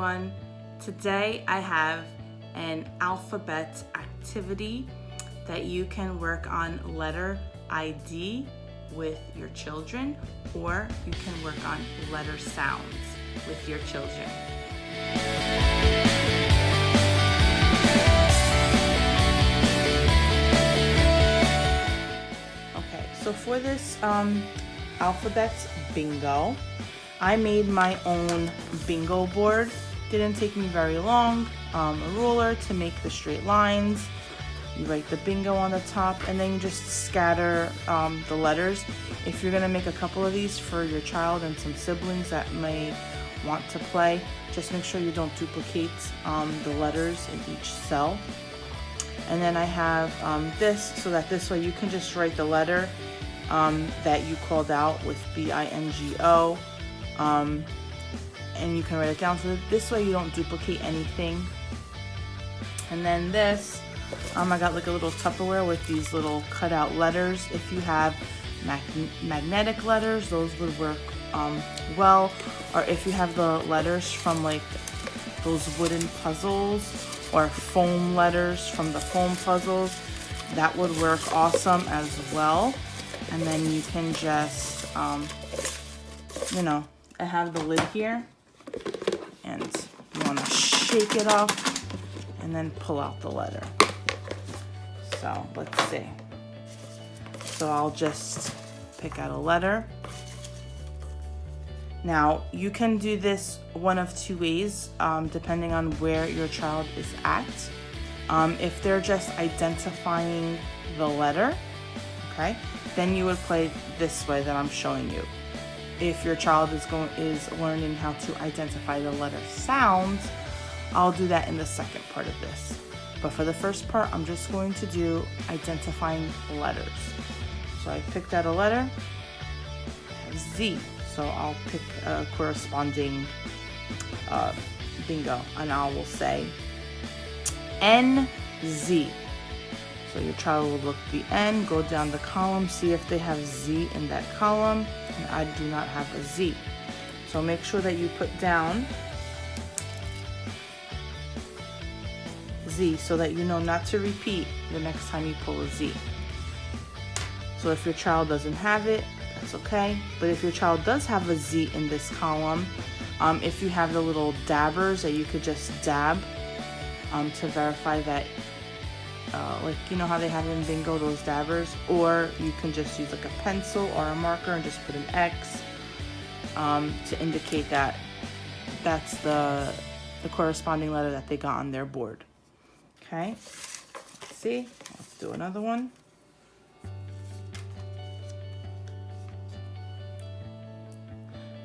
everyone. Today I have an alphabet activity that you can work on letter ID with your children, or you can work on letter sounds with your children. Okay, so for this alphabet bingo, I made my own bingo board. Didn't take me very long. A ruler to make the straight lines. You write the bingo on the top, and then you just scatter the letters. If you're gonna make a couple of these for your child and some siblings that may want to play, just make sure you don't duplicate the letters in each cell. And then I have this, so that this way you can just write the letter that you called out with BINGO. And you can write it down, so this way you don't duplicate anything. And then this, I got like a little Tupperware with these little cutout letters. If you have magnetic letters, those would work well. Or if you have the letters from like those wooden puzzles, or foam letters from the foam puzzles, that would work awesome as well. And then you can just, I have the lid here, and you want to shake it up and then pull out the letter. So let's see. So I'll just pick out a letter. Now you can do this one of two ways, depending on where your child is at. If they're just identifying the letter, okay, then you would play this way that I'm showing you. If your child is learning how to identify the letter sounds, I'll do that in the second part of this. But for the first part, I'm just going to do identifying letters. So I picked out a letter, Z. So I'll pick a corresponding bingo, and I will say NZ. So your child will look the N, go down the column, see if they have Z in that column, and I do not have a Z. So make sure that you put down Z so that you know not to repeat the next time you pull a Z. So if your child doesn't have it, that's okay. But if your child does have a Z in this column, if you have the little dabbers that you could just dab to verify that, like you know how they have in bingo, those dabbers, or you can just use like a pencil or a marker and just put an X to indicate that that's the corresponding letter that they got on their board. Okay, let's see, let's do another one.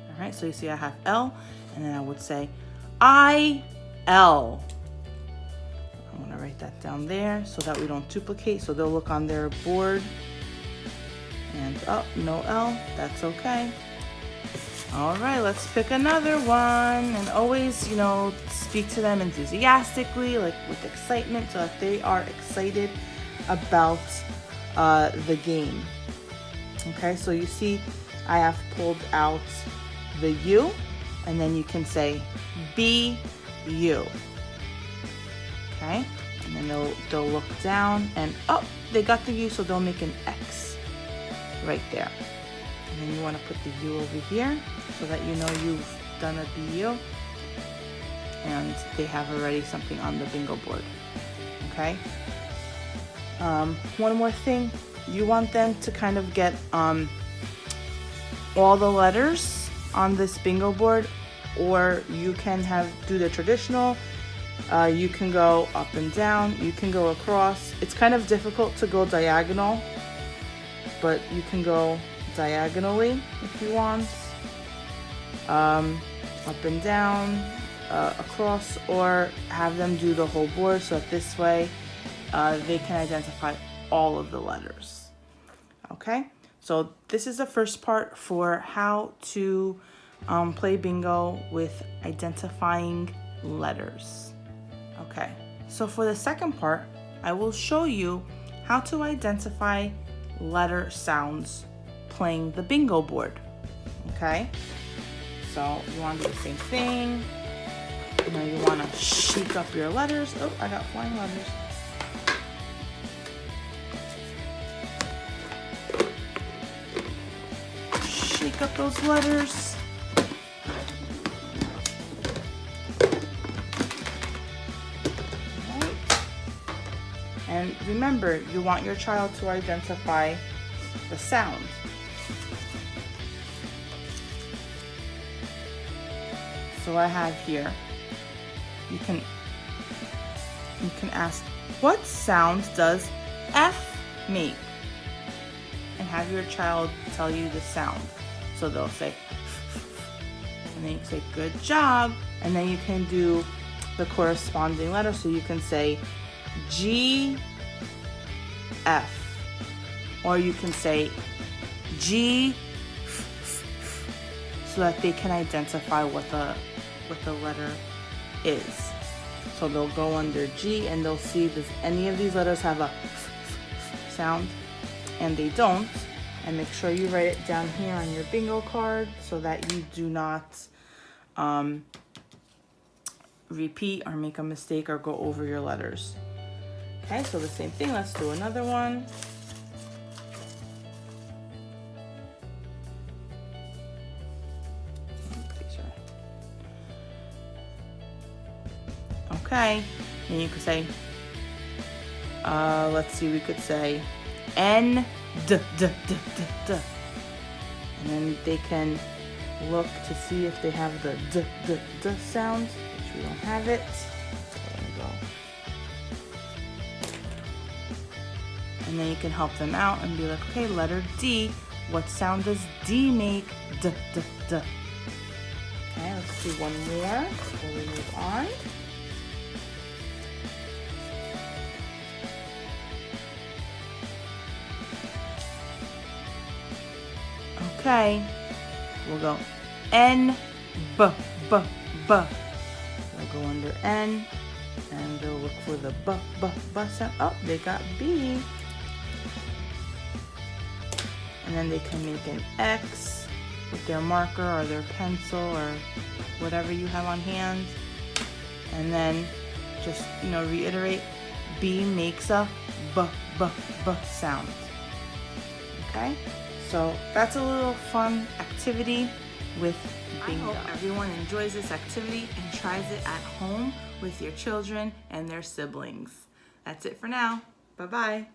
All right, so you see I have L, and then I would say I-L. I'm gonna write that down there so that we don't duplicate, so they'll look on their board. And no L, that's okay. All right, let's pick another one, and always, speak to them enthusiastically, like with excitement, so that they are excited about the game. Okay, so you see I have pulled out the U, and then you can say B-U. Okay, and then they'll look down, and they got the U, so they'll make an X right there. And then you want to put the U over here so that you know you've done a BU, and they have already something on the bingo board. Okay. One more thing, you want them to kind of get all the letters on this bingo board, or you can do the traditional. You can go up and down, you can go across. It's kind of difficult to go diagonal, but you can go diagonally if you want, up and down, across, or have them do the whole board, so that this way they can identify all of the letters. Okay, so this is the first part for how to play bingo with identifying letters. Okay, so for the second part, I will show you how to identify letter sounds playing the bingo board. Okay, so you want to do the same thing. Now you want to shake up your letters. Oh, I got flying letters. Shake up those letters. Right. And remember, you want your child to identify the sound. So I have here, you can ask, what sound does F make? And have your child tell you the sound. So they'll say, and then you say, good job. And then you can do the corresponding letter. So you can say G, F. Or you can say G, so that they can identify what the letter is. So they'll go under G and they'll see, does any of these letters have a sound? And they don't. And make sure you write it down here on your bingo card so that you do not repeat or make a mistake or go over your letters. Okay, so the same thing. Let's do another one. Okay, and you could say, let's see, we could say N, D, D, D, D, D. And then they can look to see if they have the D, D, D sound, which we don't have it. So there we go. And then you can help them out and be like, okay, letter D, what sound does D make? D, D, D. Okay, let's do one more before we move on. Okay, we'll go N, B, B, B. They'll go under N, and they'll look for the B, B, B sound. Oh, they got B. And then they can make an X with their marker or their pencil or whatever you have on hand. And then just, reiterate, B makes a B, B, B sound. Okay? So that's a little fun activity with bingo. I hope everyone enjoys this activity and tries it at home with your children and their siblings. That's it for now. Bye-bye.